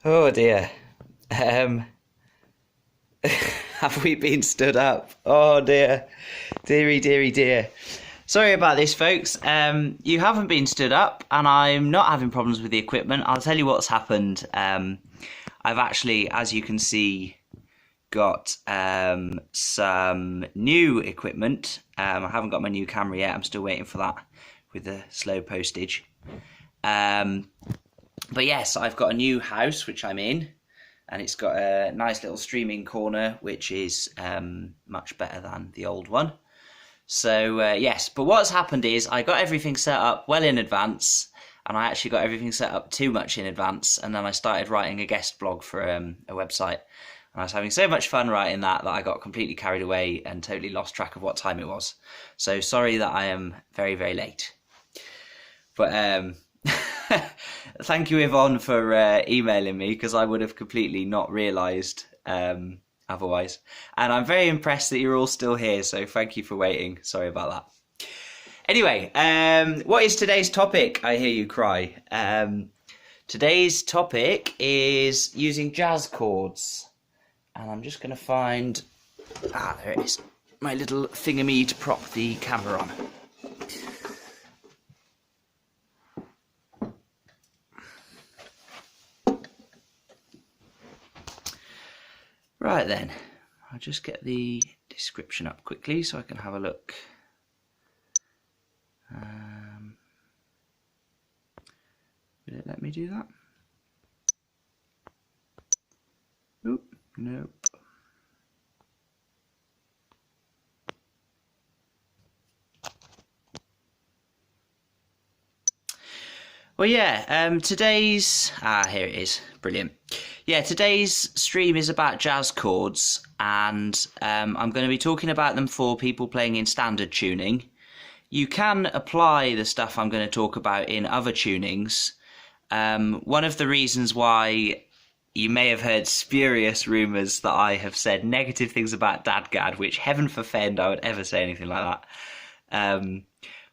Oh dear. Have we been stood up? Oh dear. Deary, deary, dear. Sorry about this, folks. You haven't been stood up, and I'm not having problems with the equipment. I'll tell you what's happened. I've actually, as you can see, got some new equipment. I haven't got my new camera yet. I'm still waiting for that with the slow postage. But yes, I've got a new house which I'm in, and it's got a nice little streaming corner which is much better than the old one. So yes, but what's happened is I got everything set up well in advance, and I actually got everything set up too much in advance, and then I started writing a guest blog for a website, and I was having so much fun writing that I got completely carried away and totally lost track of what time it was. So sorry that I am very, very late. But thank you, Yvonne, for emailing me, because I would have completely not realised otherwise. And I'm very impressed that you're all still here, so thank you for waiting. Sorry about that. Anyway, what is today's topic, I hear you cry? Today's topic is using jazz chords. And I'm just going to find... there it is. My little thingamy to prop the camera on. Right then, I'll just get the description up quickly so I can have a look. Will it let me do that? Oop, nope. Well, yeah, today's... here it is. Brilliant. Yeah, today's stream is about jazz chords, and I'm going to be talking about them for people playing in standard tuning. You can apply the stuff I'm going to talk about in other tunings. One of the reasons why you may have heard spurious rumours that I have said negative things about Dadgad, which heaven forfend I would ever say anything like that.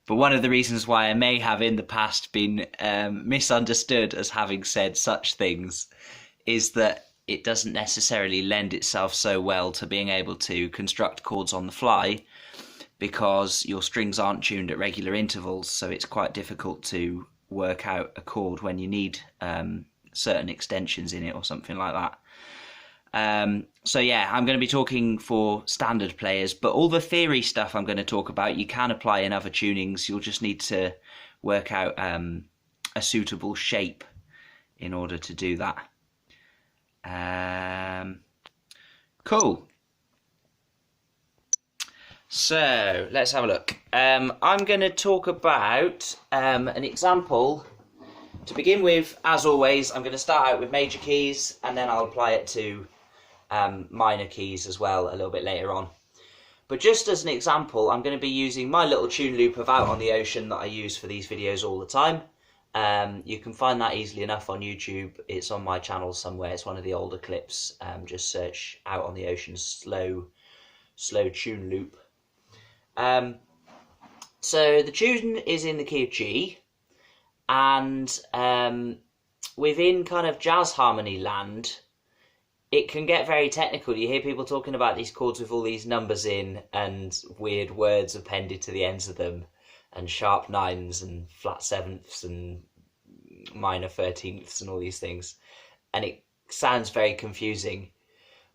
But one of the reasons why I may have in the past been misunderstood as having said such things is that it doesn't necessarily lend itself so well to being able to construct chords on the fly, because your strings aren't tuned at regular intervals, so it's quite difficult to work out a chord when you need certain extensions in it or something like that. So yeah, I'm going to be talking for standard players, but all the theory stuff I'm going to talk about you can apply in other tunings. You'll just need to work out a suitable shape in order to do that. Cool. So let's have a look. I'm going to talk about an example. To begin with, as always, I'm going to start out with major keys, and then I'll apply it to minor keys as well a little bit later on. But just as an example, I'm going to be using my little tune loop of Out on the Ocean that I use for these videos all the time. You can find that easily enough on YouTube. It's on my channel somewhere. It's one of the older clips. Just search Out on the Ocean slow tune loop. So the tune is in the key of G, and within kind of jazz harmony land, it can get very technical. You hear people talking about these chords with all these numbers in and weird words appended to the ends of them, and sharp nines and flat sevenths and minor 13ths and all these things, and it sounds very confusing.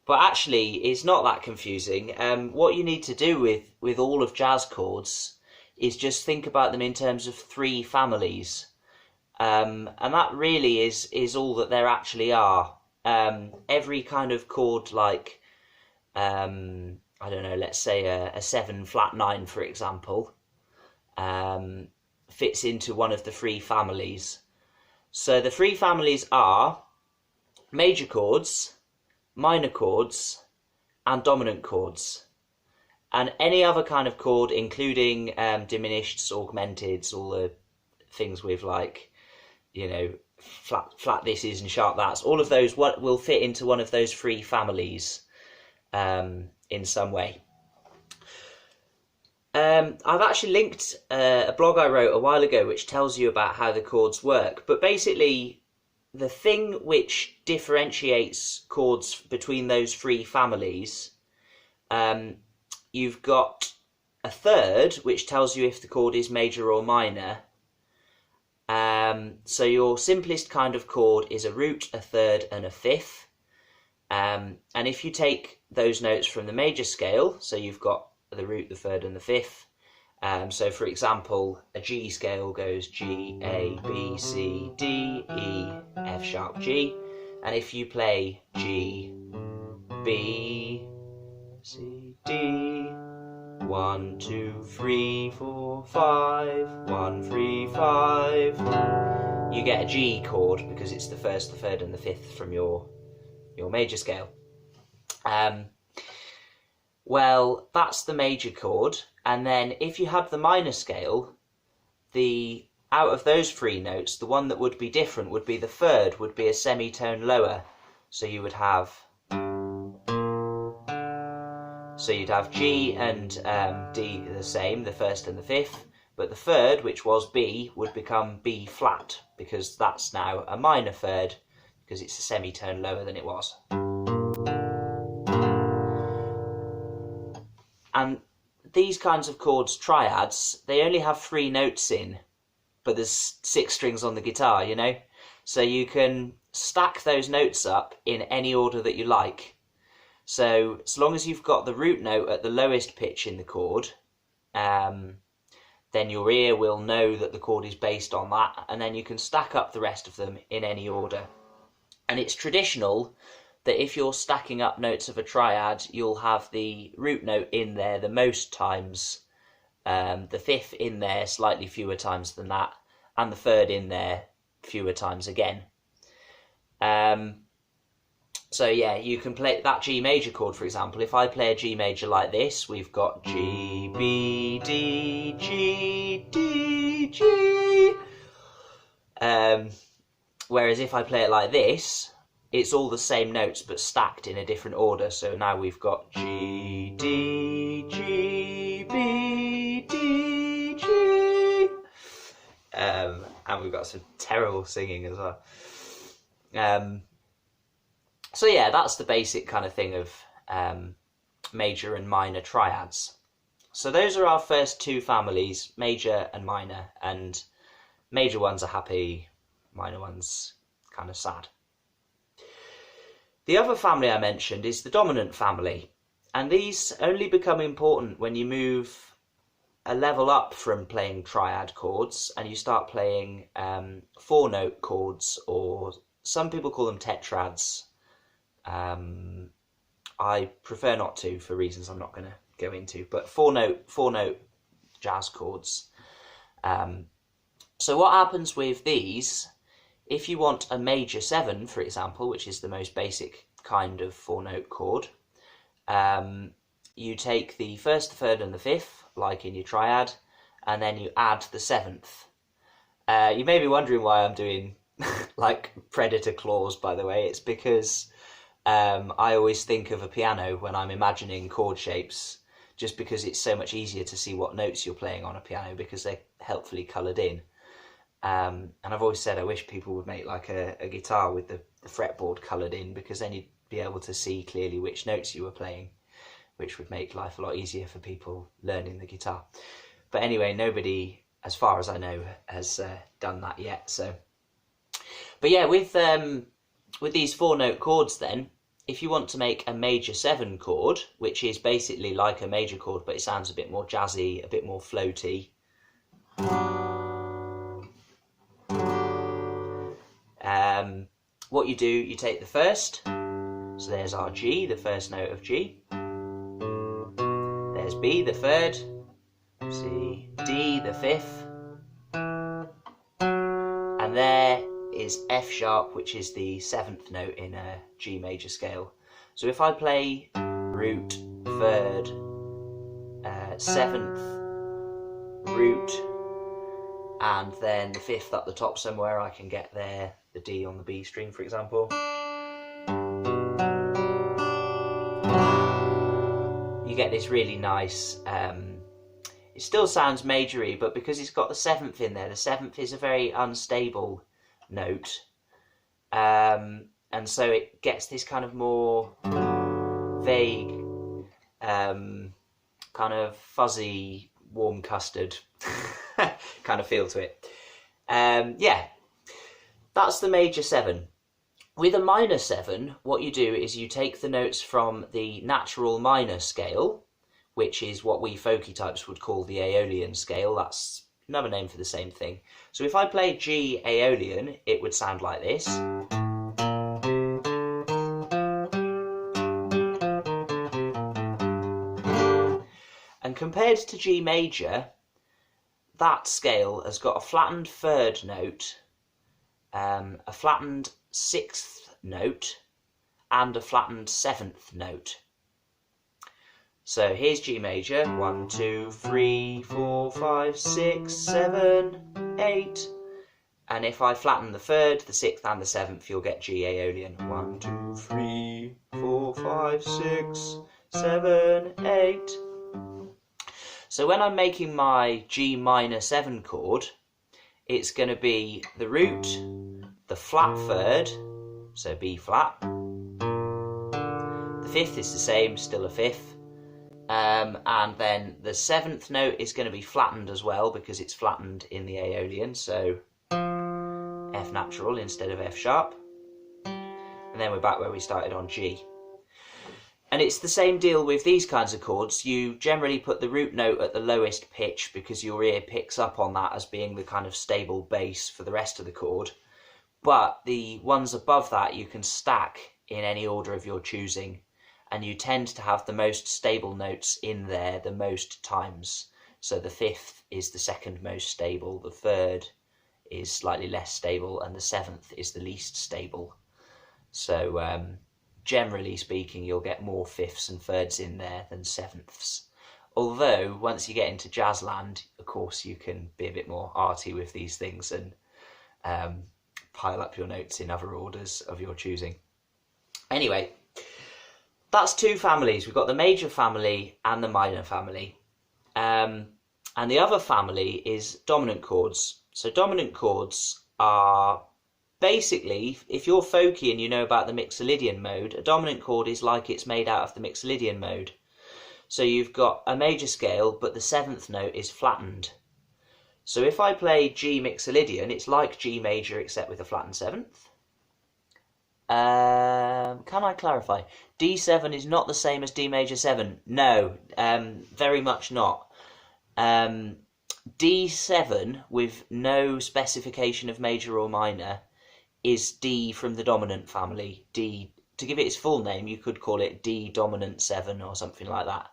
But actually, it's not that confusing. What you need to do with all of jazz chords is just think about them in terms of three families, and that really is all that there actually are. Every kind of chord, like I don't know, let's say a 7 flat 9, for example, fits into one of the three families. So the three families are major chords, minor chords, and dominant chords. And any other kind of chord, including diminished, augmenteds, all the things with, like, you know, flat thises and sharp that's, all of those will fit into one of those three families in some way. I've actually linked a blog I wrote a while ago which tells you about how the chords work, but basically the thing which differentiates chords between those three families, you've got a third, which tells you if the chord is major or minor. So your simplest kind of chord is a root, a third, and a fifth. And if you take those notes from the major scale, so you've got the root, the third, and the fifth. So for example, a G scale goes G, A, B, C, D, E, F sharp, G. And if you play G, B, C, D, 1, 2, 3, 4, 5, 1, 3, 5, you get a G chord because it's the first, the third, and the fifth from your major scale. Well, that's the major chord, and then if you had the minor scale, out of those three notes, the one that would be different would be the third, would be a semitone lower. So you would have, you'd have G and D the same, the first and the fifth, but the third, which was B, would become B flat, because that's now a minor third, because it's a semitone lower than it was. And these kinds of chords, triads, they only have 3 notes in, but there's 6 strings on the guitar, you know? So you can stack those notes up in any order that you like. So as long as you've got the root note at the lowest pitch in the chord, then your ear will know that the chord is based on that, and then you can stack up the rest of them in any order. And it's traditional that if you're stacking up notes of a triad, you'll have the root note in there the most times, the fifth in there slightly fewer times than that, and the third in there fewer times again. So yeah, you can play that G major chord, for example. If I play a G major like this, we've got G, B, D, G, D, G. Whereas if I play it like this, it's all the same notes but stacked in a different order. So now we've got G, D, G, B, D, G. And we've got some terrible singing as well. So yeah, that's the basic kind of thing of major and minor triads. So those are our first 2 families, major and minor, and major ones are happy, minor ones kind of sad. The other family I mentioned is the dominant family, and these only become important when you move a level up from playing triad chords and you start playing 4-note chords, or some people call them tetrads. I prefer not to, for reasons I'm not going to go into, but 4-note jazz chords. So what happens with these, if you want a major 7, for example, which is the most basic kind of 4-note chord, you take the first, the third, and the fifth, like in your triad, and then you add the 7th. You may be wondering why I'm doing like predator claws, by the way. It's because I always think of a piano when I'm imagining chord shapes, just because it's so much easier to see what notes you're playing on a piano because they're helpfully coloured in. And I've always said I wish people would make like a guitar with the fretboard coloured in, because then you'd be able to see clearly which notes you were playing, which would make life a lot easier for people learning the guitar. But anyway, nobody, as far as I know, has done that yet. So, but yeah, with these 4-note chords then, if you want to make a major 7 chord, which is basically like a major chord, but it sounds a bit more jazzy, a bit more floaty. What you do, you take the first, so there's our G, the first note of G. There's B, the third. C, D, the fifth. And there is F sharp, which is the 7th note in a G major scale. So if I play root, third, 7th, root, and then the 5th at the top somewhere, I can get there, the D on the B string, for example. You get this really nice, it still sounds majory, but because it's got the 7th in there, the 7th is a very unstable note. and so it gets this kind of more vague, kind of fuzzy, warm custard kind of feel to it. Yeah, that's the major 7. With a minor 7, what you do is you take the notes from the natural minor scale, which is what we folky types would call the Aeolian scale. That's another name for the same thing. So if I play G Aeolian, it would sound like this. And compared to G major, that scale has got a flattened 3rd note, a flattened 6th note, and a flattened 7th note. So here's G major, 1, 2, 3, 4, 5, 6, 7, 8. And if I flatten the 3rd, the 6th and the 7th, you'll get G Aeolian. 1, 2, 3, 4, 5, 6, 7, 8. So when I'm making my G minor 7 chord, it's going to be the root, the flat 3rd, so B flat. The 5th is the same, still a 5th. And then the 7th note is going to be flattened as well because it's flattened in the Aeolian, so F natural instead of F sharp. And then we're back where we started on G. And it's the same deal with these kinds of chords. You generally put the root note at the lowest pitch because your ear picks up on that as being the kind of stable bass for the rest of the chord. But the ones above that you can stack in any order of your choosing, and you tend to have the most stable notes in there the most times. So the 5th is the 2nd most stable, the 3rd is slightly less stable, and the 7th is the least stable. So generally speaking, you'll get more 5ths and 3rds in there than 7ths. Although, once you get into jazz land, of course, you can be a bit more arty with these things and pile up your notes in other orders of your choosing. Anyway, that's 2 families. We've got the major family and the minor family. And the other family is dominant chords. So dominant chords are basically, if you're folky and you know about the Mixolydian mode, a dominant chord is like it's made out of the Mixolydian mode. So you've got a major scale, but the 7th note is flattened. So if I play G Mixolydian, it's like G major except with a flattened 7th. Can I clarify? D7 is not the same as D major 7. No, very much not. D7 with no specification of major or minor is D from the dominant family. D, to give it its full name, you could call it D dominant 7 or something like that.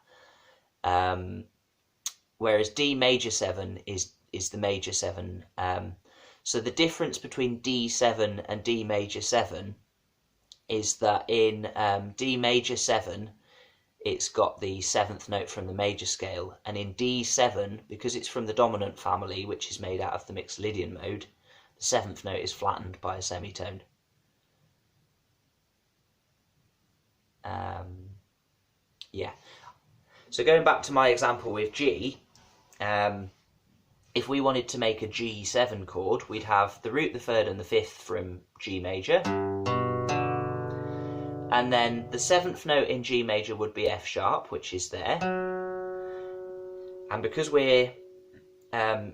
Whereas D major 7 is the major 7. So the difference between D7 and D major 7 is that in D major 7, it's got the 7th note from the major scale, and in D7, because it's from the dominant family, which is made out of the Mixolydian mode, the 7th note is flattened by a semitone. Yeah. So going back to my example with G, if we wanted to make a G7 chord, we'd have the root, the 3rd and the 5th from G major. And then the 7th note in G major would be F sharp, which is there. And because we're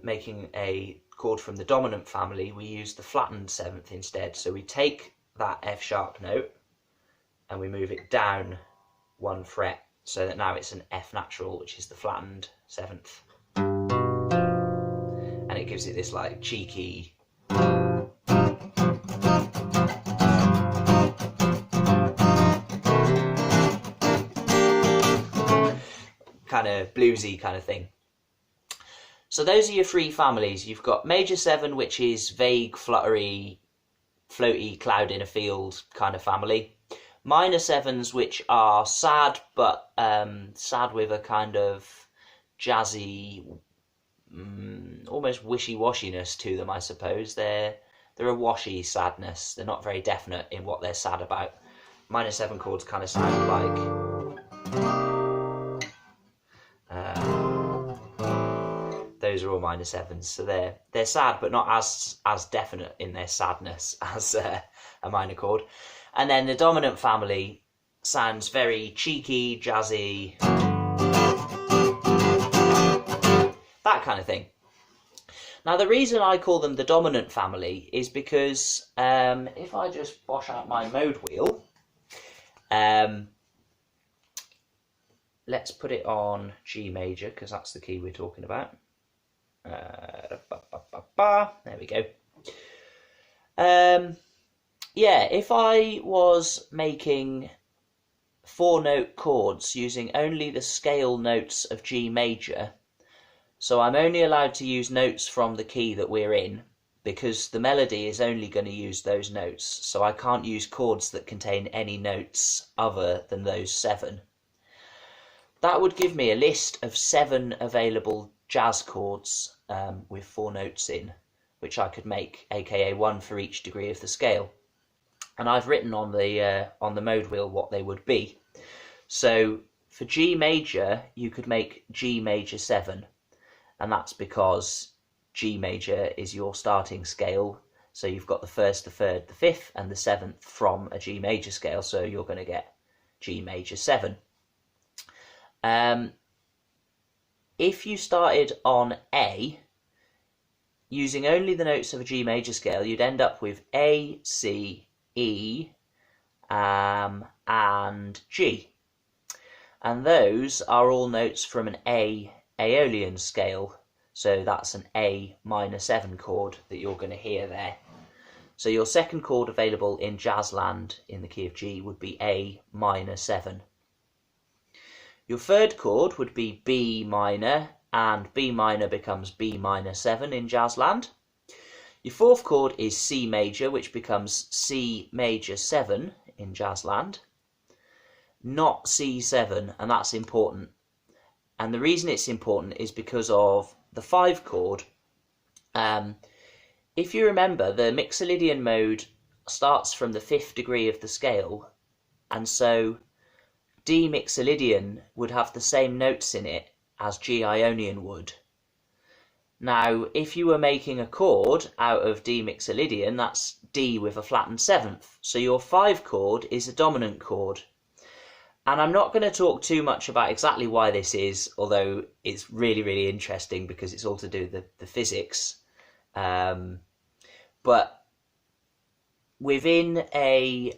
making a chord from the dominant family, we use the flattened 7th instead. So we take that F sharp note and we move it down 1 fret, so that now it's an F natural, which is the flattened 7th. And it gives it this like cheeky kind of bluesy kind of thing. So those are your 3 families. You've got major 7, which is vague, fluttery, floaty, cloud in a field kind of family. Minor 7s, which are sad, but sad with a kind of jazzy, almost wishy-washiness to them, I suppose. They're a washy sadness. They're not very definite in what they're sad about. Minor 7 chords kind of sound like those are all minor sevens. So they're sad, but not as definite in their sadness as a minor chord. And then the dominant family sounds very cheeky, jazzy, that kind of thing. Now, the reason I call them the dominant family is because if I just wash out my mode wheel, let's put it on G major, because that's the key we're talking about. There we go. Yeah, if I was making 4-note chords using only the scale notes of G major, so I'm only allowed to use notes from the key that we're in, because the melody is only going to use those notes, so I can't use chords that contain any notes other than those 7. That would give me a list of 7 available jazz chords with 4 notes in, which I could make, aka 1 for each degree of the scale. And I've written on the mode wheel what they would be. So for G major, you could make G major 7. And that's because G major is your starting scale. So you've got the 1st, the 3rd, the 5th, and the 7th from a G major scale. So you're going to get G major 7. If you started on A, using only the notes of a G major scale, you'd end up with A, C, E, and G. And those are all notes from an Aeolian scale, so that's an A minor 7 chord that you're going to hear there. So your second chord available in Jazzland in the key of G would be A minor 7. Your third chord would be B minor, and B minor becomes B minor 7 in Jazzland. Your fourth chord is C major, which becomes C major 7 in Jazzland, not C7, and that's important. And the reason it's important is because of the 5 chord. If you remember, the Mixolydian mode starts from the 5th degree of the scale, and so D Mixolydian would have the same notes in it as G Ionian would. Now, if you were making a chord out of D Mixolydian, that's D with a flattened 7th. So your 5 chord is a dominant chord. And I'm not going to talk too much about exactly why this is, although it's really, really interesting because it's all to do with the physics. But within a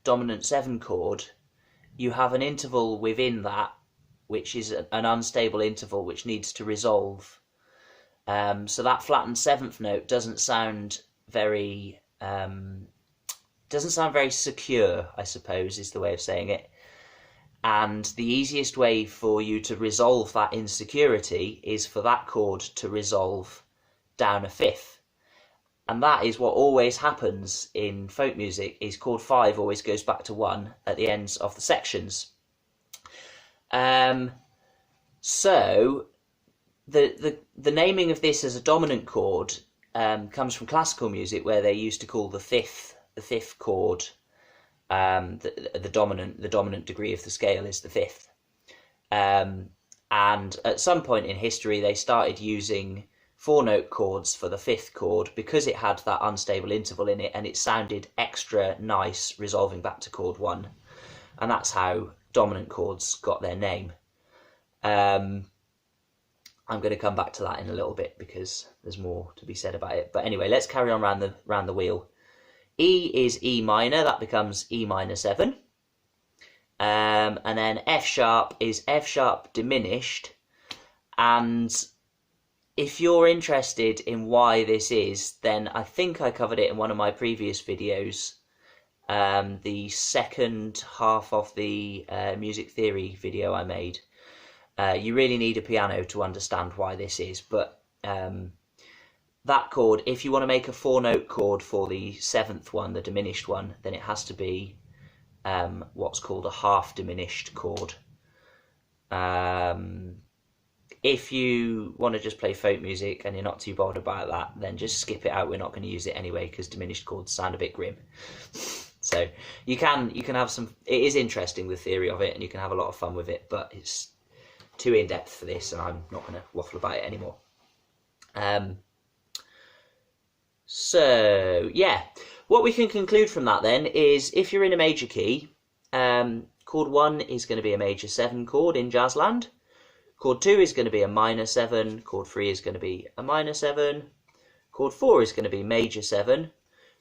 dominant 7 chord, you have an interval within that, which is an unstable interval which needs to resolve. So that flattened 7th note doesn't sound very secure, I suppose, is the way of saying it. And the easiest way for you to resolve that insecurity is for that chord to resolve down a 5th. And that is what always happens in folk music, is chord 5 always goes back to 1 at the ends of the sections. So the naming of this as a dominant chord comes from classical music, where they used to call the fifth chord the dominant degree of the scale is the 5th. And at some point in history, they started using 4-note chords for the 5th chord because it had that unstable interval in it, and it sounded extra nice resolving back to chord 1. And that's how dominant chords got their name. I'm going to come back to that in a little bit because there's more to be said about it. But anyway, let's carry on round the wheel. E is E minor, that becomes E minor 7. And then F sharp is F sharp diminished. And if you're interested in why this is, then I think I covered it in one of my previous videos. The second half of the music theory video I made. You really need a piano to understand why this is, but that chord, if you want to make a 4-note chord for the 7th one, the diminished one, then it has to be what's called a half diminished chord. If you want to just play folk music and you're not too bothered about that, then just skip it out. We're not going to use it anyway because diminished chords sound a bit grim. So you can have some. It is interesting, the theory of it, and you can have a lot of fun with it, but it's too in-depth for this, and I'm not going to waffle about it anymore. So, yeah, what we can conclude from that then is if you're in a major key, chord 1 is going to be a major 7 chord in jazzland, chord 2 is going to be a minor 7, chord 3 is going to be a minor 7, chord 4 is going to be major 7,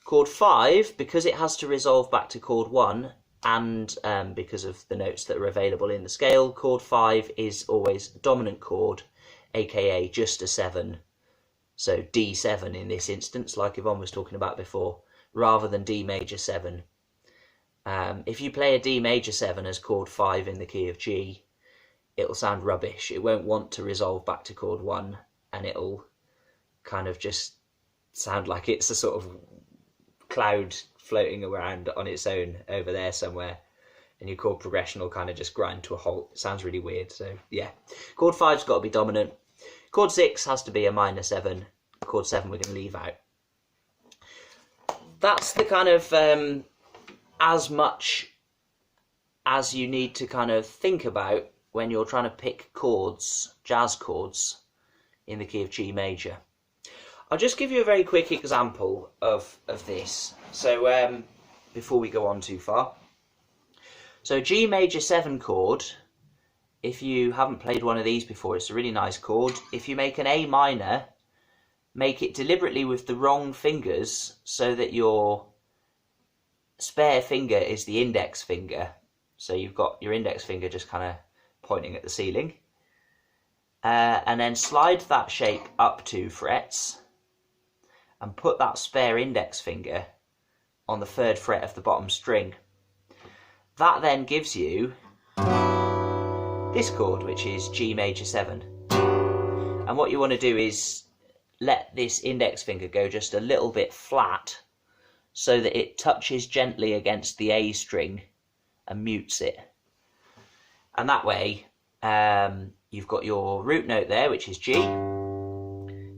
chord 5, because it has to resolve back to chord 1, and because of the notes that are available in the scale, chord 5 is always a dominant chord, aka just a 7. So D7 in this instance, like Yvonne was talking about before, rather than D major 7. If you play a D major 7 as chord 5 in the key of G, it'll sound rubbish. It won't want to resolve back to chord 1, and it'll kind of just sound like it's a sort of cloud floating around on its own over there somewhere, and your chord progression will kind of just grind to a halt. It sounds really weird. So yeah, chord 5's got to be dominant. Chord 6 has to be a minor 7. Chord 7 we're going to leave out. That's the kind of as much as you need to kind of think about when you're trying to pick chords, jazz chords, in the key of G major. I'll just give you a very quick example of this. So before we go on too far. So G major 7 chord, if you haven't played one of these before, it's a really nice chord. If you make an A minor, make it deliberately with the wrong fingers so that your spare finger is the index finger. So you've got your index finger just kind of pointing at the ceiling. And then slide that shape up 2 frets and put that spare index finger on the 3rd fret of the bottom string. That then gives you this chord, which is G major 7. And what you want to do is let this index finger go just a little bit flat so that it touches gently against the A string and mutes it. And that way you've got your root note there, which is G.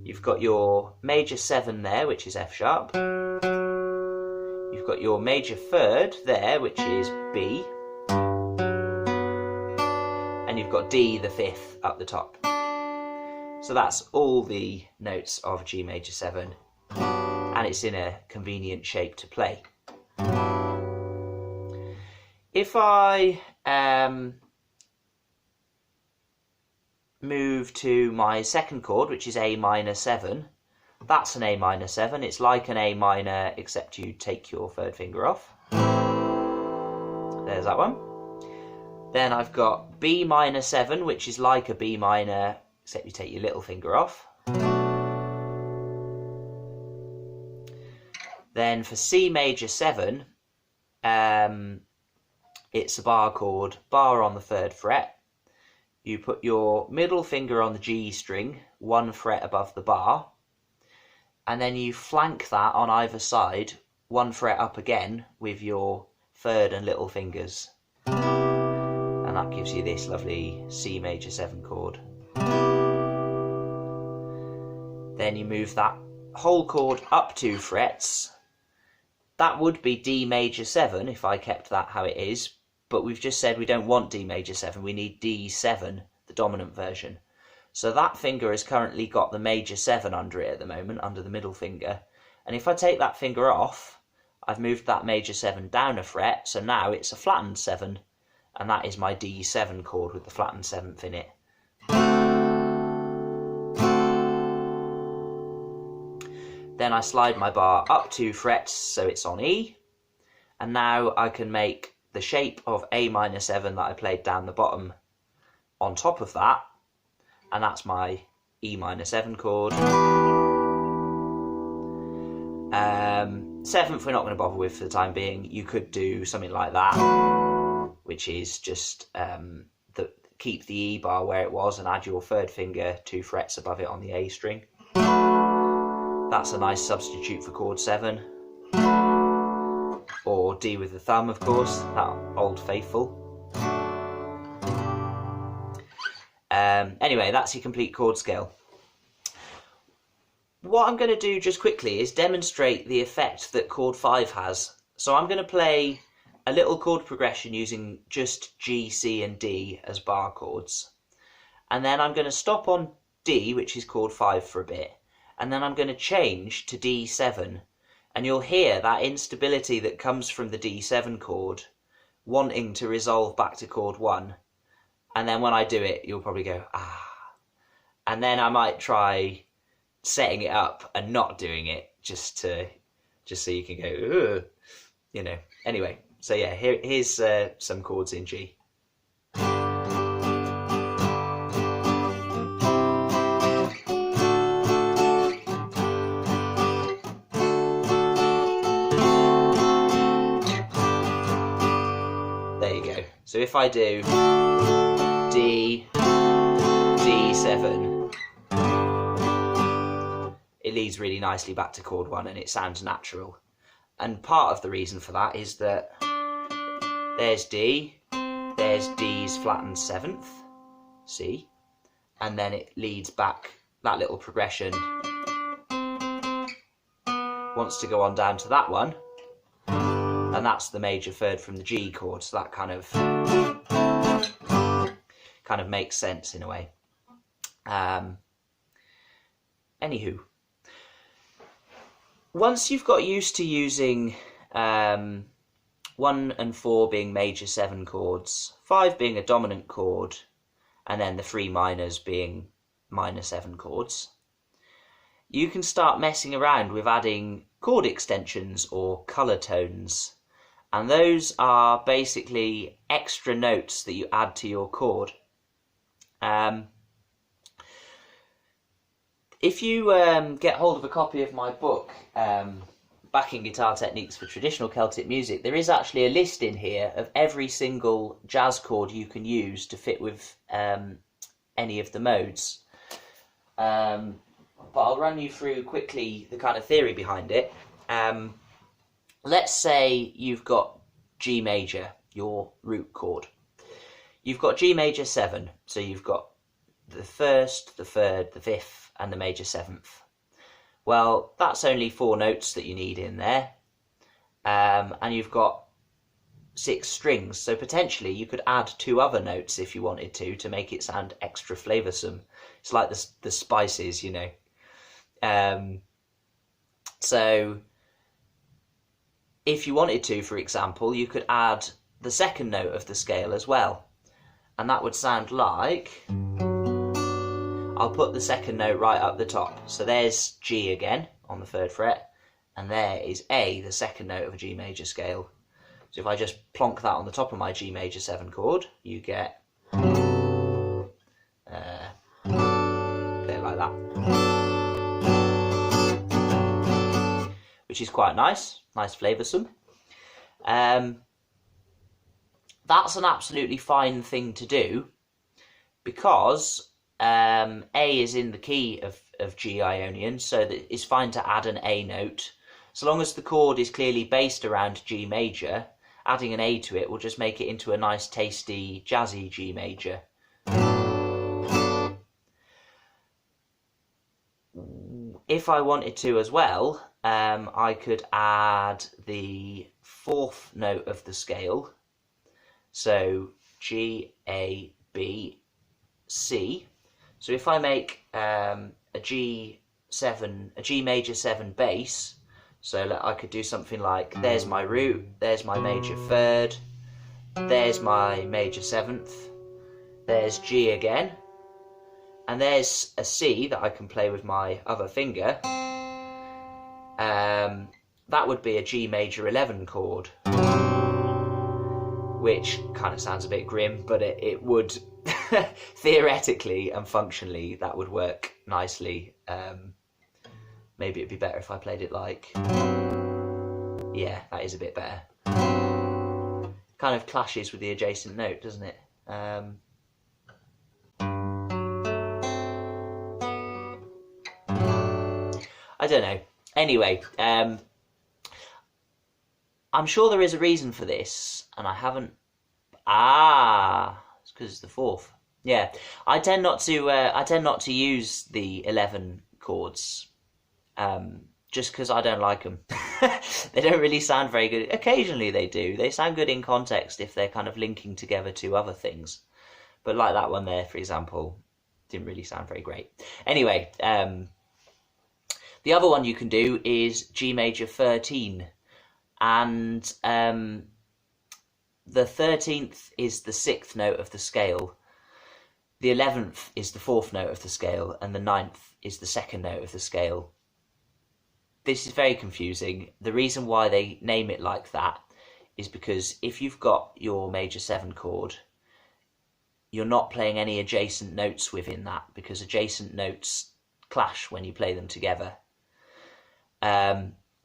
You've got your major 7 there, which is F sharp. You've got your major 3rd there, which is B. And you've got D, the 5th, up the top. So that's all the notes of G major 7, and it's in a convenient shape to play. If I move to my 2nd chord, which is A minor 7, that's an A minor 7. It's like an A minor, except you take your 3rd finger off. There's that one. Then I've got B minor 7, which is like a B minor, except you take your little finger off. Then for C major 7, it's a bar chord, bar on the 3rd fret. You put your middle finger on the G string, 1 fret above the bar, and then you flank that on either side, 1 fret up again with your 3rd and little fingers. And that gives you this lovely C major 7 chord. Then you move that whole chord up 2 frets. That would be D major 7 if I kept that how it is, but we've just said we don't want D major 7, we need D7, the dominant version. So that finger has currently got the major 7 under it at the moment, under the middle finger. And if I take that finger off, I've moved that major 7 down a fret, so now it's a flattened 7. And that is my D7 chord with the flattened 7th in it. Then I slide my bar up 2 frets so it's on E, and now I can make the shape of A minor 7 that I played down the bottom on top of that, and that's my E minor 7 chord. 7th we're not going to bother with for the time being. You could do something like that, which is just keep the E bar where it was and add your 3rd finger 2 frets above it on the A string. That's a nice substitute for chord 7. Or D with the thumb, of course, that old faithful. Anyway, that's your complete chord scale. What I'm going to do just quickly is demonstrate the effect that chord 5 has. So I'm going to play a little chord progression using just G, C and D as bar chords. and then I'm going to stop on D, which is chord 5 for a bit, and then I'm going to change to D7, and you'll hear that instability that comes from the D7 chord wanting to resolve back to chord 1, and then when I do it you'll probably go, ah, and then I might try setting it up and not doing it just so you can go, ugh, you know. Anyway, so yeah, here's some chords in G. There you go. So if I do D, D7, it leads really nicely back to chord 1 and it sounds natural. And part of the reason for that is that there's D, there's D's flattened 7th, C, and then it leads back, that little progression wants to go on down to that one, and that's the major third from the G chord, so that kind of makes sense in a way. Anywho, once you've got used to using 1 and 4 being major 7 chords, 5 being a dominant chord, and then the 3 minors being minor 7 chords, you can start messing around with adding chord extensions or colour tones. And those are basically extra notes that you add to your chord. If you get hold of a copy of my book, Backing Guitar Techniques for Traditional Celtic Music, there is actually a list in here of every single jazz chord you can use to fit with any of the modes. But I'll run you through quickly the kind of theory behind it. Let's say you've got G major, your root chord. You've got G major 7, so you've got the 1st, the 3rd, the 5th, and the major 7th. Well, that's only 4 notes that you need in there, and you've got 6 strings, so potentially you could add 2 other notes if you wanted to make it sound extra flavoursome. It's like the spices, you know. So if you wanted to, for example, you could add the 2nd note of the scale as well, and that would sound like, I'll put the 2nd note right up the top. So there's G again on the 3rd fret, and there is A, the 2nd note of a G major scale. So if I just plonk that on the top of my G major 7 chord, you get play it like that, which is quite nice flavoursome. That's an absolutely fine thing to do because A is in the key of G Ionian, so that it's fine to add an A note. So long as the chord is clearly based around G major, adding an A to it will just make it into a nice tasty jazzy G major. If I wanted to as well, I could add the 4th note of the scale, so G, A, B, C. So if I make a G major 7 bass, so I could do something like, there's my root, there's my major 3rd, there's my major 7th, there's G again, and there's a C that I can play with my other finger. That would be a G major 11 chord, which kind of sounds a bit grim, but it would theoretically and functionally that would work nicely. Maybe it'd be better if I played it like, yeah, that is a bit better. Kind of clashes with the adjacent note, doesn't it? I don't know. Anyway, I'm sure there is a reason for this, and I haven't. It's because it's the 4th. Yeah, I tend not to use the 11 chords, just because I don't like them. They don't really sound very good. Occasionally they do. They sound good in context if they're kind of linking together to other things. But like that one there, for example, didn't really sound very great. Anyway, the other one you can do is G major 13, and the 13th is the 6th note of the scale, the 11th is the 4th note of the scale, and the 9th is the 2nd note of the scale. This is very confusing. The reason why they name it like that is because if you've got your major 7 chord, you're not playing any adjacent notes within that, because adjacent notes clash when you play them together.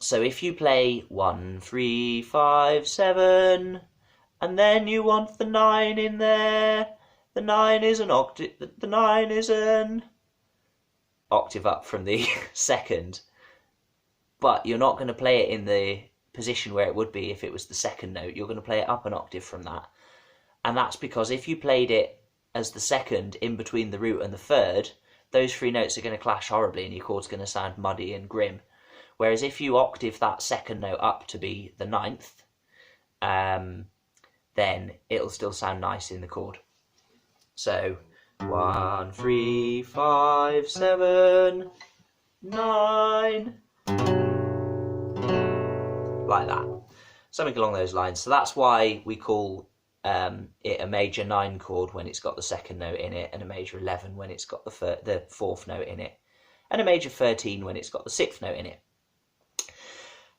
So if you play 1, 3, 5, 7, and then you want the 9 in there, the 9 is an octave. The 9 is an octave up from the 2nd, but you're not going to play it in the position where it would be if it was the 2nd note. You're going to play it up an octave from that, and that's because if you played it as the 2nd in between the root and the 3rd, those 3 notes are going to clash horribly, and your chord's going to sound muddy and grim. Whereas if you octave that 2nd note up to be the 9th, then it'll still sound nice in the chord. So 1, 3, 5, 7, 9, like that, something along those lines. So that's why we call it a major 9 chord when it's got the 2nd note in it, and a major 11 when it's got the 4th note in it, and a major 13 when it's got the 6th note in it.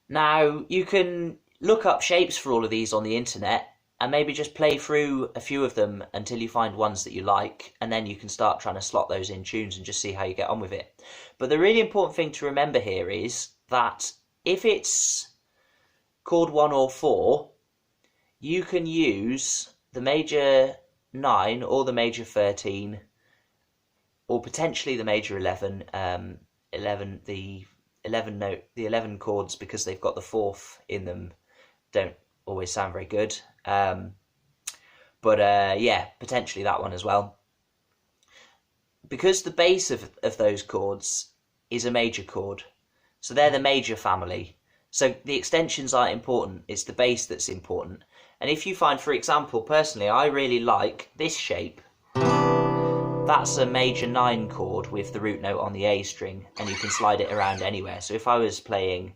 Now you can look up shapes for all of these on the internet and maybe just play through a few of them until you find ones that you like, and then you can start trying to slot those in tunes and just see how you get on with it. But the really important thing to remember here is that if it's chord 1 or 4, you can use the major 9 or the major 13, or potentially the major 11, the 11 chords, because they've got the 4th in them, don't always sound very good. Yeah, potentially that one as well. Because the base of those chords is a major chord, so they're the major family. So the extensions aren't important, it's the base that's important. And if you find, for example, personally, I really like this shape. That's a major 9 chord with the root note on the A string, and you can slide it around anywhere. So if I was playing,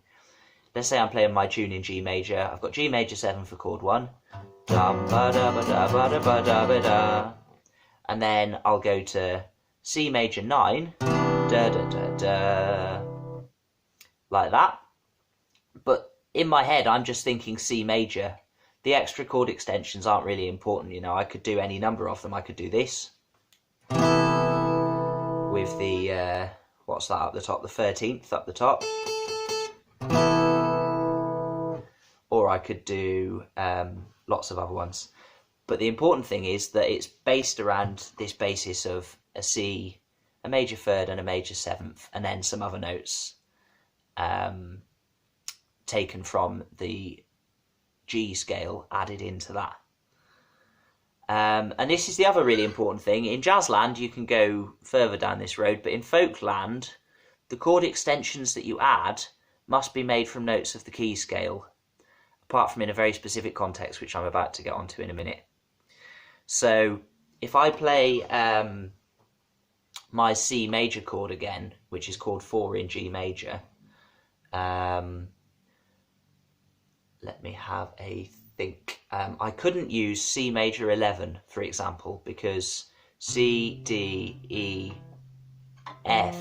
let's say I'm playing my tune in G major, I've got G major 7 for chord 1, and then I'll go to C major 9, like that. But in my head, I'm just thinking C major. The extra chord extensions aren't really important, you know. I could do any number of them. I could do this with the, what's that up the top? The 13th up the top. Or I could do lots of other ones. But the important thing is that it's based around this basis of a C, a major 3rd and a major 7th, and then some other notes taken from the G scale added into that. And this is the other really important thing. In jazzland, you can go further down this road, but in folkland, the chord extensions that you add must be made from notes of the key scale, apart from in a very specific context, which I'm about to get onto in a minute. So if I play my C major chord again, which is chord 4 in G major, let me have a think. I couldn't use C major 11, for example, because C, D, E, F,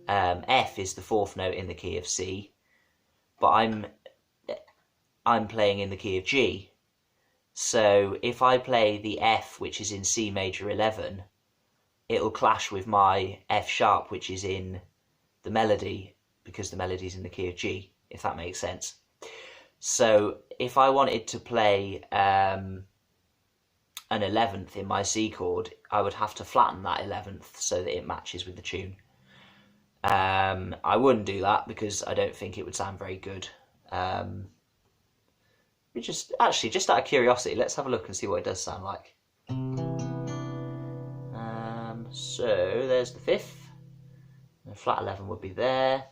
F is the 4th note in the key of C, but I'm playing in the key of G. So if I play the F, which is in C major 11, it'll clash with my F sharp, which is in the melody, because the melody's in the key of G, if that makes sense. So if I wanted to play an 11th in my C chord, I would have to flatten that 11th so that it matches with the tune. I wouldn't do that because I don't think it would sound very good. Just out of curiosity, let's have a look and see what it does sound like. So there's the 5th. The flat 11 would be there.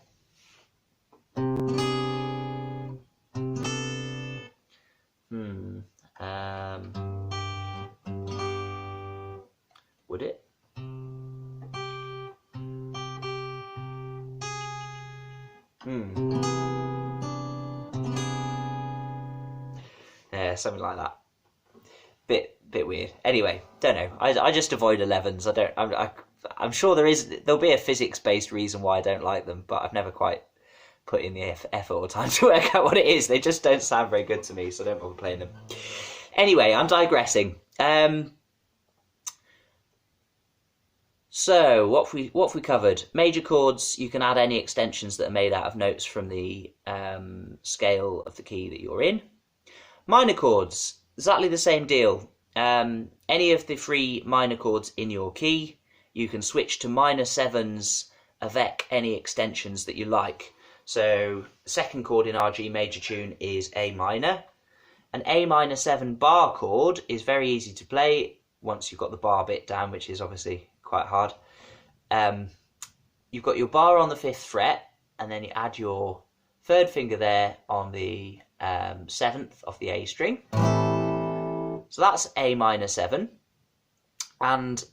Would it? something like that. Bit weird. Anyway, don't know. I just avoid 11s. I'm sure there'll be a physics-based reason why I don't like them, but I've never quite put in the effort or time to work out what it is. They just don't sound very good to me, so I don't bother playing them. Anyway, I'm digressing. So what have we covered? Major chords, you can add any extensions that are made out of notes from the scale of the key that you're in. Minor chords, exactly the same deal. Any of the 3 minor chords in your key, you can switch to minor 7s avec any extensions that you like. So the second chord in our G major tune is A minor. An A minor 7 bar chord is very easy to play once you've got the bar bit down, which is obviously quite hard. You've got your bar on the 5th fret, and then you add your 3rd finger there on the 7th of the A string. So that's A minor 7, and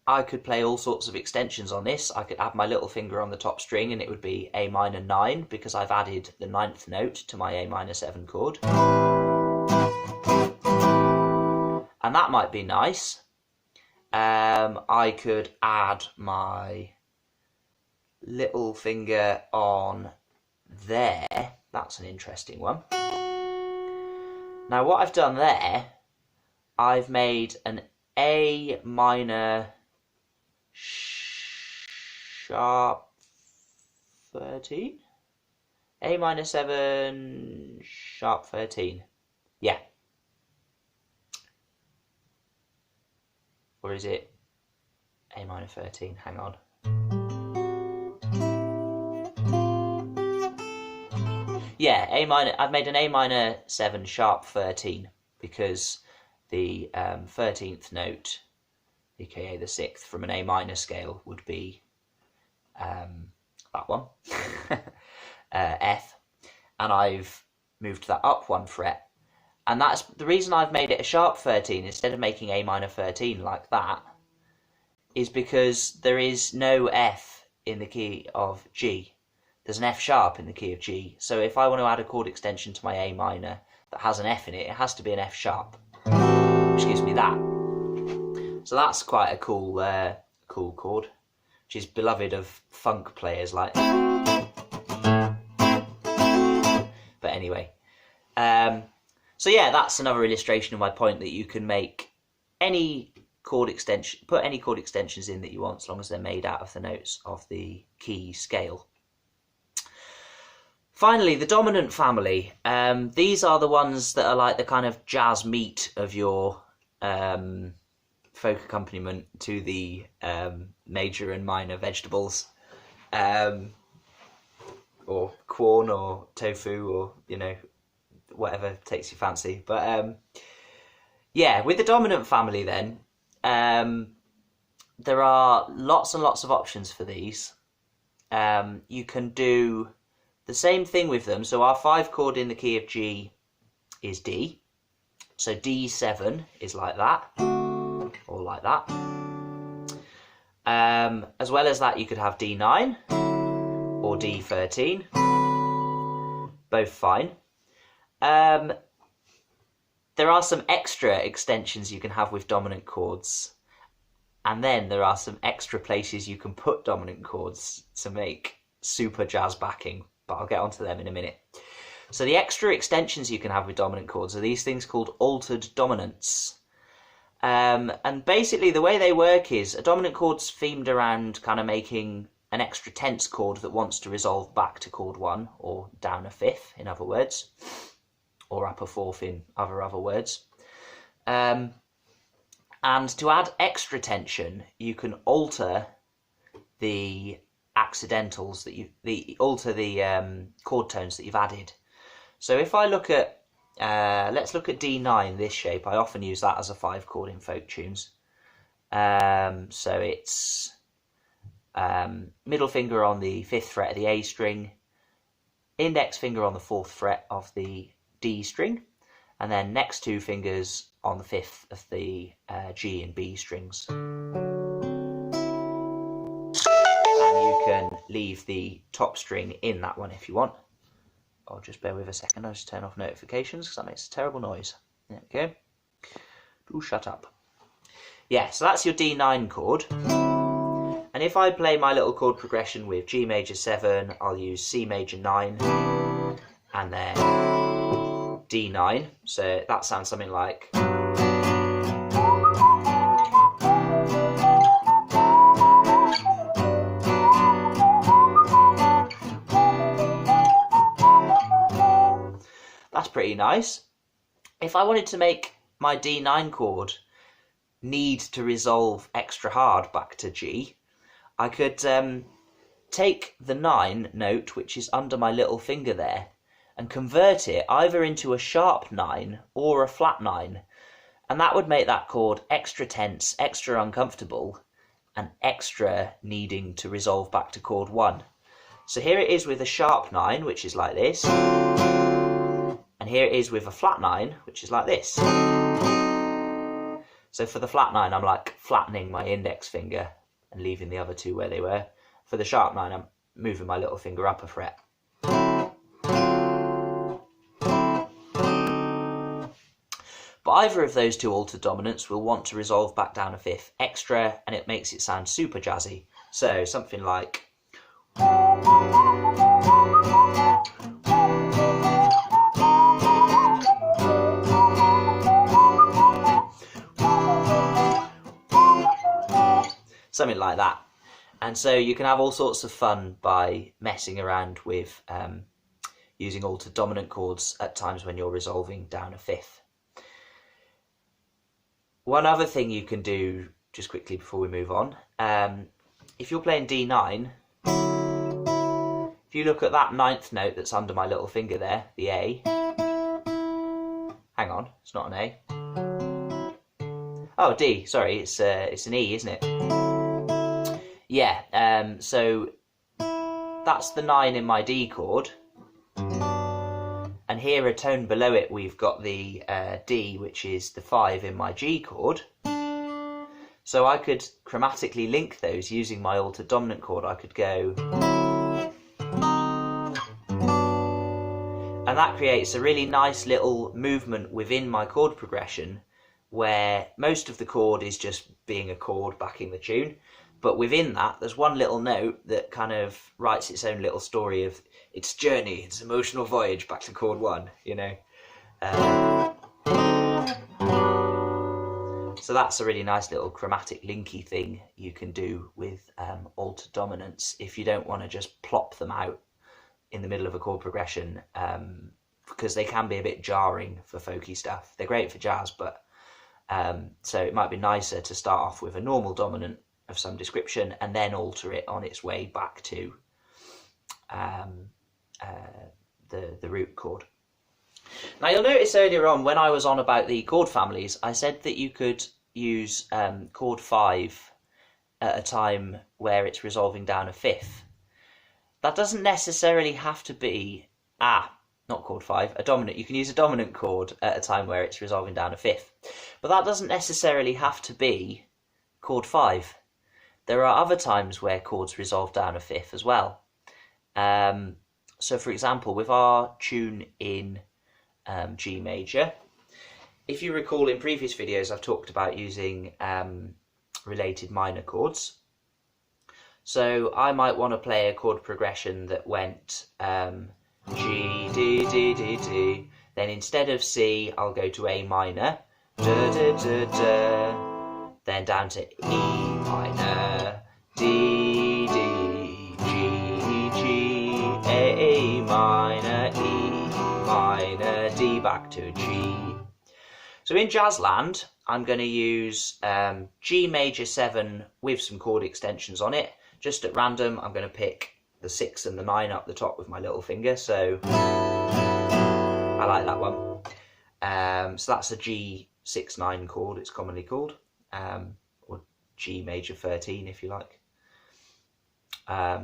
I could play all sorts of extensions on this. I could add my little finger on the top string and it would be A minor 9 because I've added the 9th note to my A minor 7 chord. And that might be nice. I could add my little finger on there. That's an interesting one. Now what I've done there, I've made an A minor sharp 13? A minor 7 sharp 13. Yeah. Or is it A minor 13? Hang on. Yeah, A minor. I've made an A minor 7 sharp 13 because the 13th note, aka the 6th from an A minor scale, would be that one, F, and I've moved that up 1 fret. And that's the reason I've made it a sharp 13 instead of making A minor 13 like that, is because there is no F in the key of G. There's an F sharp in the key of G. So if I want to add a chord extension to my A minor that has an F in it, it has to be an F sharp, which gives me that. So that's quite a cool chord, which is beloved of funk players like. But anyway. So yeah, that's another illustration of my point that you can make any chord extension, put any chord extensions in that you want, as long as they're made out of the notes of the key scale. Finally, the dominant family. These are the ones that are like the kind of jazz meat of your folk accompaniment to the major and minor vegetables, or corn or tofu, or whatever takes your fancy. But yeah, with the dominant family then, there are lots and lots of options for these. You can do the same thing with them. So our 5 chord in the key of G is D. So D7 is like that, or like that. As well as that, you could have D9 or D13, both fine. There are some extra extensions you can have with dominant chords, and then there are some extra places you can put dominant chords to make super jazz backing, but I'll get onto them in a minute. So the extra extensions you can have with dominant chords are these things called altered dominants. And basically the way they work is a dominant chord's themed around kind of making an extra tense chord that wants to resolve back to chord 1, or down a 5th, in other words, or up a 4th in other words. And to add extra tension, you can alter the accidentals that alter the chord tones that you've added. So if I look at, let's look at D9, this shape. I often use that as a 5 chord in folk tunes. So it's middle finger on the 5th fret of the A string, index finger on the 4th fret of the D string, and then next 2 fingers on the 5th of the G and B strings. And you can leave the top string in that one if you want. I'll just bear with a second, I'll just turn off notifications because that makes a terrible noise. There we go. Do shut up. Yeah, so that's your D9 chord. And if I play my little chord progression with G major 7, I'll use C major 9 and then D9. So that sounds something like... That's pretty nice. If I wanted to make my D9 chord need to resolve extra hard back to G, I could take the 9 note, which is under my little finger there, and convert it either into a sharp 9 or a flat 9. And that would make that chord extra tense, extra uncomfortable, and extra needing to resolve back to chord 1. So here it is with a sharp 9, which is like this. And here it is with a flat 9, which is like this. So for the flat 9, I'm like flattening my index finger and leaving the other two where they were. For the sharp 9, I'm moving my little finger up a fret. But either of those two altered dominants will want to resolve back down a fifth extra, and it makes it sound super jazzy. So something like... something like that. And so you can have all sorts of fun by messing around with using altered dominant chords at times when you're resolving down a fifth. One other thing you can do, just quickly before we move on, if you're playing D9, if you look at that 9th note that's under my little finger there, the A, hang on, it's not an A. Oh, D, sorry, it's an E, isn't it? Yeah, so that's the 9 in my D chord, and here a tone below it we've got the D, which is the 5 in my G chord. So I could chromatically link those using my altered dominant chord. I could go... and that creates a really nice little movement within my chord progression where most of the chord is just being a chord backing the tune. But within that, there's one little note that kind of writes its own little story of its journey, its emotional voyage back to chord 1, you know. So that's a really nice little chromatic linky thing you can do with altered dominants if you don't want to just plop them out in the middle of a chord progression, because they can be a bit jarring for folky stuff. They're great for jazz, but so it might be nicer to start off with a normal dominant of some description and then alter it on its way back to the root chord. Now you'll notice earlier on when I was on about the chord families, I said that you could use chord 5 at a time where it's resolving down a fifth. That doesn't necessarily have to be, not chord 5, a dominant. You can use a dominant chord at a time where it's resolving down a fifth. But that doesn't necessarily have to be chord 5. There are other times where chords resolve down a fifth as well. So for example, with our tune in G major, if you recall in previous videos I've talked about using related minor chords. So I might want to play a chord progression that went G, D, D, D, D. Then instead of C, I'll go to A minor, da, da, da, da. Then down to E minor, D, D, G, G, A minor, E minor, D, back to G. So in Jazzland, I'm going to use G major 7 with some chord extensions on it. Just at random, I'm going to pick the 6 and the 9 up the top with my little finger, so I like that one. So that's a G6-9 chord, it's commonly called. Or G major 13 if you like.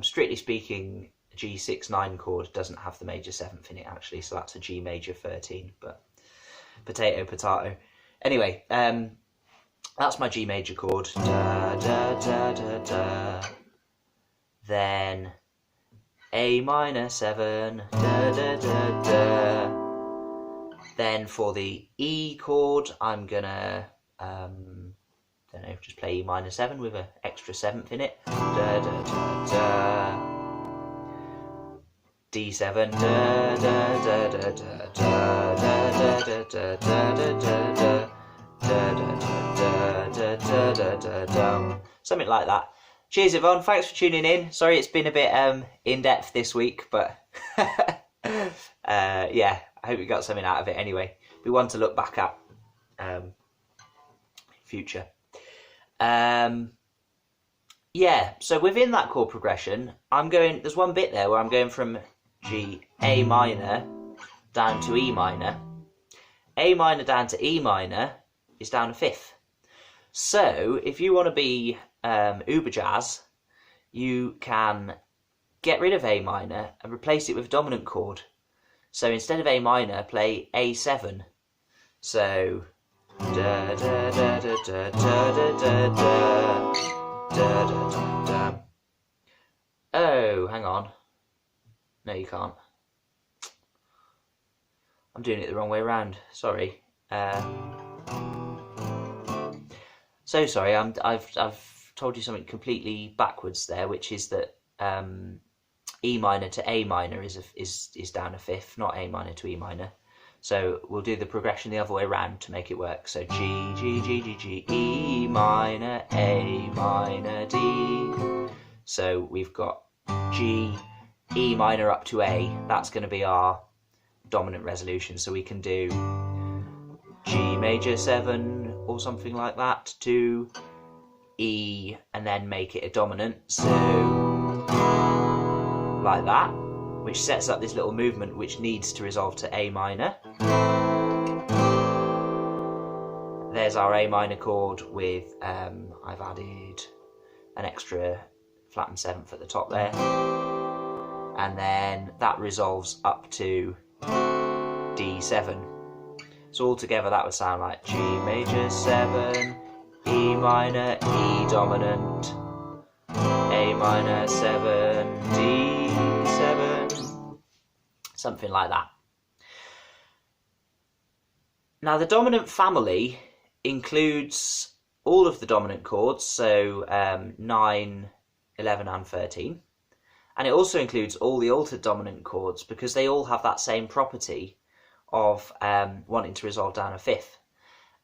Strictly speaking, a G6-9 chord doesn't have the major 7th in it actually, so that's a G major 13, but potato, potato. Anyway, that's my G major chord. Da, da, da, da, da. Then A minor 7, da, da, da, da. Then for the E chord, I'm gonna, don't know, just play E minor 7 with an extra 7th in it. Da, da, da, da. D7. Da, da, da, da, da, da, da, da, da, da, da, da. Something like that. Cheers, Yvonne. Thanks for tuning in. Sorry it's been a bit in-depth this week, but yeah, I hope you got something out of it anyway. We want to look back at future. Yeah, so within that chord progression, there's one bit there where I'm going from G, A minor, down to E minor. A minor down to E minor is down a 5th. So if you want to be uber jazz, you can get rid of A minor and replace it with a dominant chord. So instead of A minor, play A7. So da da da da da da da da da da da. Oh, hang on. No, you can't. I'm doing it the wrong way around. Sorry. So sorry. I've told you something completely backwards there, which is that E minor to A minor is down a 5th, not A minor to E minor. So we'll do the progression the other way around to make it work. So G G G G G E minor A minor D. So we've got G E minor up to A. That's going to be our dominant resolution. So we can do G major 7 or something like that to E and then make it a dominant. So like that, which sets up this little movement which needs to resolve to A minor. There's our A minor chord with, I've added an extra flattened 7th at the top there. And then that resolves up to D7. So altogether that would sound like G major 7, E minor, E dominant, A minor 7, D7, something like that. Now the dominant family includes all of the dominant chords, so 9, 11 and 13. And it also includes all the altered dominant chords because they all have that same property of wanting to resolve down a 5th.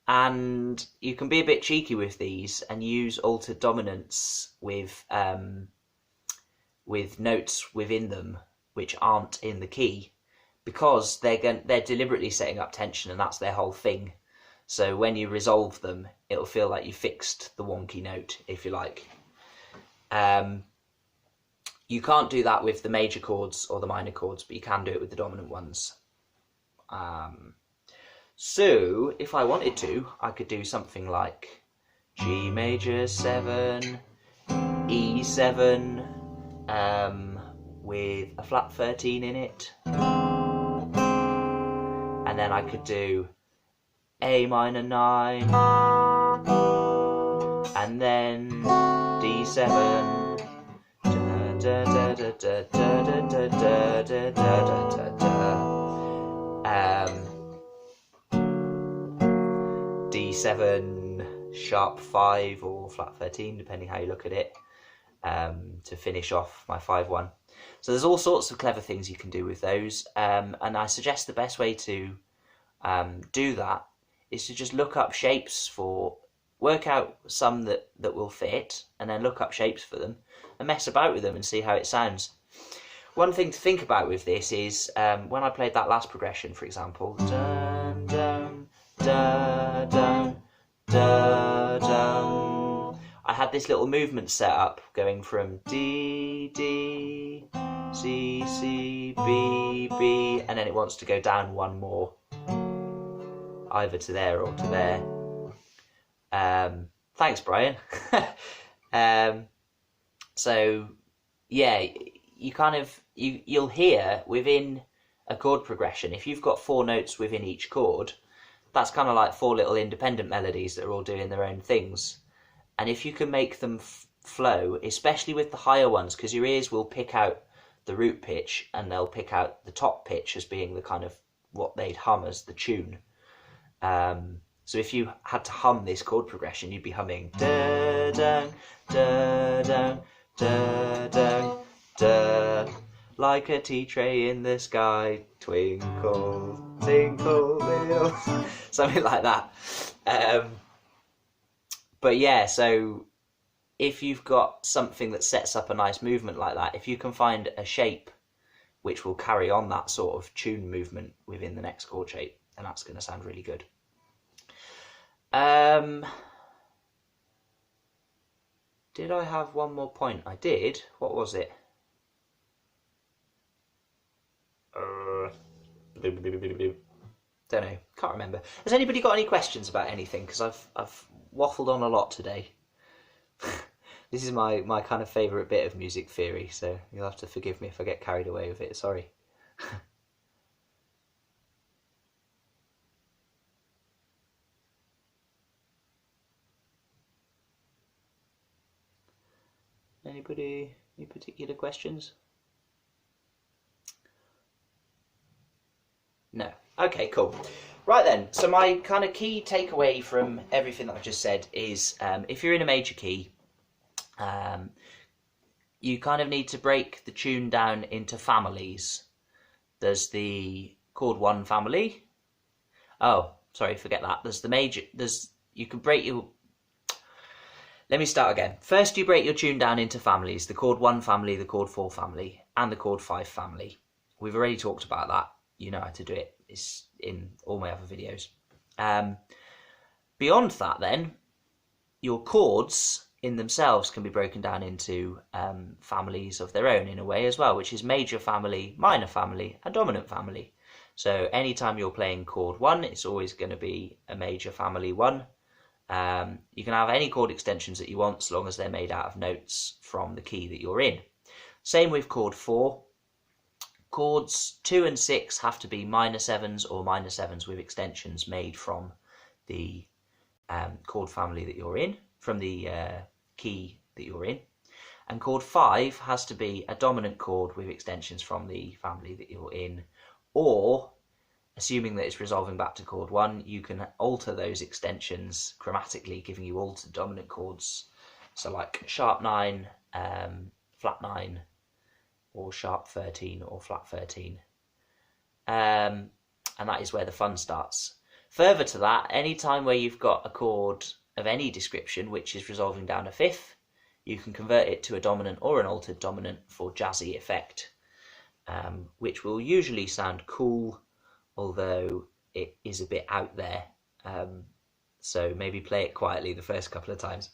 And you can be a bit cheeky with these and use altered dominants with notes within them which aren't in the key, because they're deliberately setting up tension, and that's their whole thing. So when you resolve them, it'll feel like you fixed the wonky note, if you like. You can't do that with the major chords or the minor chords, but you can do it with the dominant ones. So if I wanted to, I could do something like G major 7, E7, with a flat 13 in it. And then I could do A minor 9, and then D7. Da, da, da, da, da, da, da, da, da, da, da. D7 sharp 5 or flat 13, depending how you look at it, to finish off my 5-1. So there's all sorts of clever things you can do with those, and I suggest the best way to do that is to just look up shapes work out some that will fit, and then look up shapes for them and mess about with them and see how it sounds. One thing to think about with this is when I played that last progression, for example, dun, dun, da, dun, da, dun, I had this little movement set up going from D, D, C, C, B, B, and then it wants to go down one more, either to there or to there. Thanks, Brian. So yeah, you'll hear within a chord progression, if you've got 4 notes within each chord, that's kind of like 4 little independent melodies that are all doing their own things. And if you can make them flow, especially with the higher ones, because your ears will pick out the root pitch and they'll pick out the top pitch as being the kind of what they'd hum as the tune. So if you had to hum this chord progression, you'd be humming da da da da da da da, like a tea tray in the sky, twinkle twinkle little, something like that. But yeah, so if you've got something that sets up a nice movement like that, if you can find a shape which will carry on that sort of tune movement within the next chord shape, then that's going to sound really good. Did I have one more point? I did. What was it? Don't know. Can't remember. Has anybody got any questions about anything? Because I've waffled on a lot today. This is my kind of favourite bit of music theory, so you'll have to forgive me if I get carried away with it. Sorry. Anybody, any particular questions? No. Okay, cool. Right then, so my kind of key takeaway from everything that I've just said is if you're in a major key, you kind of need to break the tune down into families. There's the chord 1 family. Oh, sorry, forget that. There's the major, you can break your... Let me start again. First, you break your tune down into families, the chord 1 family, the chord 4 family, and the chord 5 family. We've already talked about that. You know how to do it. It's in all my other videos. Beyond that then, your chords in themselves can be broken down into families of their own in a way as well, which is major family, minor family, and dominant family. So anytime you're playing chord 1, it's always going to be a major family 1. You can have any chord extensions that you want so long as they're made out of notes from the key that you're in. Same with chord 4. Chords 2 and 6 have to be minor 7s or minor 7s with extensions made from the chord family that you're in, from the key that you're in. And chord 5 has to be a dominant chord with extensions from the family that you're in, or assuming that it's resolving back to chord 1, you can alter those extensions chromatically, giving you altered dominant chords. So like sharp 9, flat 9, or sharp 13 or flat 13. And that is where the fun starts. Further to that, any time where you've got a chord of any description which is resolving down a fifth, you can convert it to a dominant or an altered dominant for jazzy effect, which will usually sound cool, although it is a bit out there. So maybe play it quietly the first couple of times.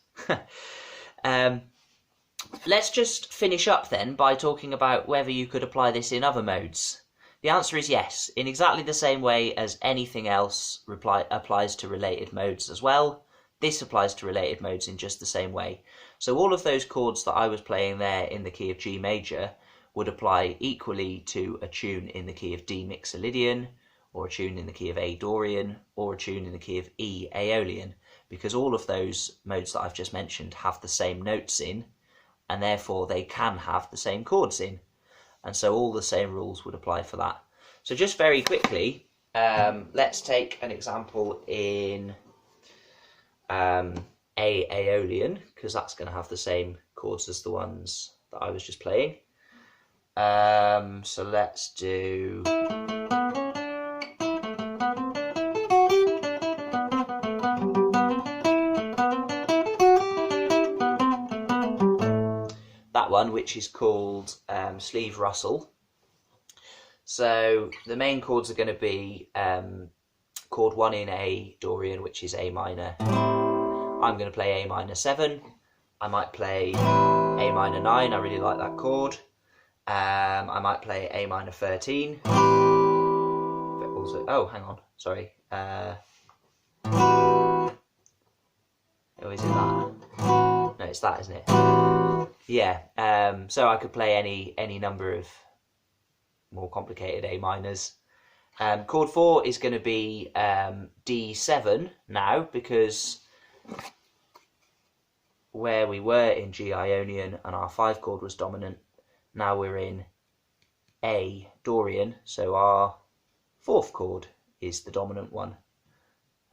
Let's just finish up then by talking about whether you could apply this in other modes. The answer is yes, in exactly the same way as anything else applies to related modes as well. This applies to related modes in just the same way. So all of those chords that I was playing there in the key of G major would apply equally to a tune in the key of D Mixolydian, or a tune in the key of A Dorian, or a tune in the key of E Aeolian, because all of those modes that I've just mentioned have the same notes in, and therefore they can have the same chords in. And so all the same rules would apply for that. So just very quickly, let's take an example in A Aeolian, because that's going to have the same chords as the ones that I was just playing. So let's do... that one, which is called Sleeve Rustle. So the main chords are going to be chord 1 in A Dorian, which is A minor. I'm going to play A minor 7. I might play A minor 9, I really like that chord. I might play A minor 13. But also, oh, hang on, sorry. Oh, is it that? No, it's that, isn't it? Yeah, so I could play any number of more complicated A minors. Chord 4 is going to be D7 now, because where we were in G Ionian and our 5 chord was dominant, now we're in A Dorian, so our fourth chord is the dominant one.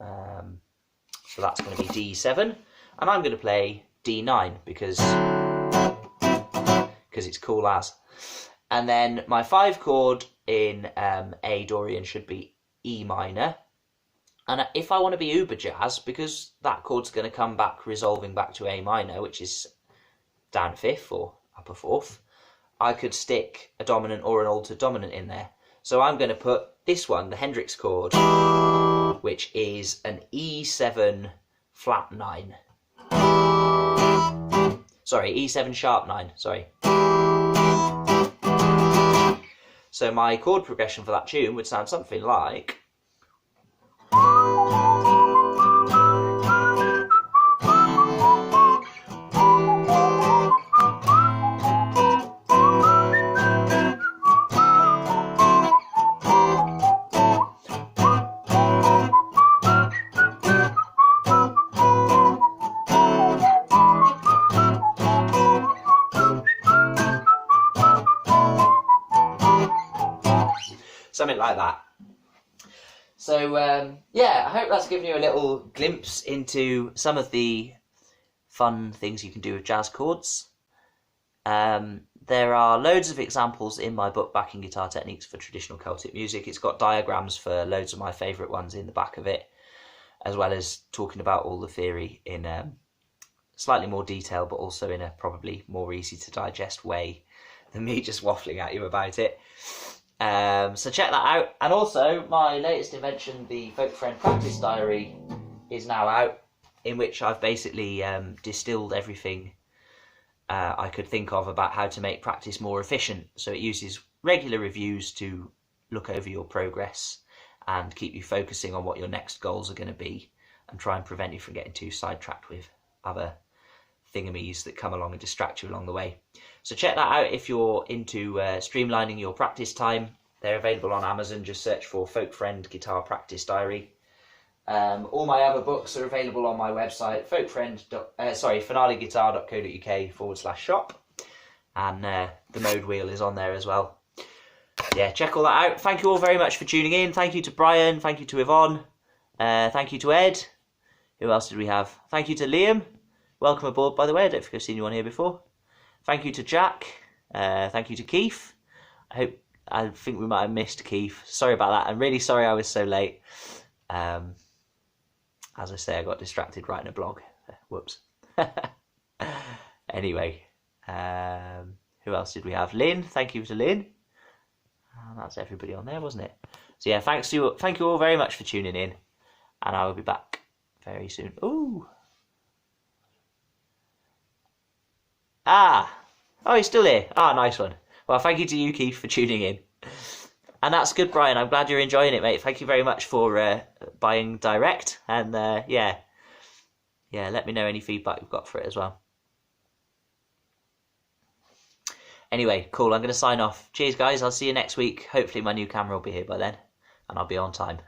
So that's going to be D7, and I'm going to play D9 because it's cool as. And then my 5 chord in A Dorian should be E minor. And if I want to be uber jazz, because that chord's going to come back resolving back to A minor, which is down 5th or upper 4th, I could stick a dominant or an altered dominant in there. So I'm going to put this one, the Hendrix chord, which is an E7 flat 9. Sorry, E7 sharp 9, sorry. So my chord progression for that tune would sound something like... something like that. So yeah, I hope that's given you a little glimpse into some of the fun things you can do with jazz chords. There are loads of examples in my book, Backing Guitar Techniques for Traditional Celtic Music. It's got diagrams for loads of my favourite ones in the back of it, as well as talking about all the theory in slightly more detail, but also in a probably more easy to digest way than me just waffling at you about it. So check that out. And also, my latest invention, the Folk Friend Practice Diary, is now out, in which I've basically distilled everything I could think of about how to make practice more efficient. So it uses regular reviews to look over your progress and keep you focusing on what your next goals are going to be, and try and prevent you from getting too sidetracked with other thingamies that come along and distract you along the way. So check that out if you're into streamlining your practice time. They're available on Amazon. Just search for Folk Friend Guitar Practice Diary. All my other books are available on my website, finaleguitar.co.uk/shop, and the mode wheel is on there as well. Yeah, check all that out. Thank you all very much for tuning in. Thank you to Brian. Thank you to Yvonne. Thank you to Ed. Who else did we have? Thank you to Liam. Welcome aboard, by the way. I don't think I've seen you on here before. Thank you to Jack. Thank you to Keith. I think we might have missed Keith. Sorry about that. I'm really sorry I was so late. As I say, I got distracted writing a blog. Whoops. Anyway, who else did we have? Lynn. Thank you to Lynn. That's everybody on there, wasn't it? So yeah, thank you all very much for tuning in, and I will be back very soon. Ooh. Oh, he's still here. Nice one. Well, thank you to you, Keith, for tuning in. And that's good, Brian. I'm glad you're enjoying it, mate. Thank you very much for buying direct. And yeah, let me know any feedback you've got for it as well. Anyway, cool. I'm going to sign off. Cheers, guys. I'll see you next week. Hopefully my new camera will be here by then, and I'll be on time.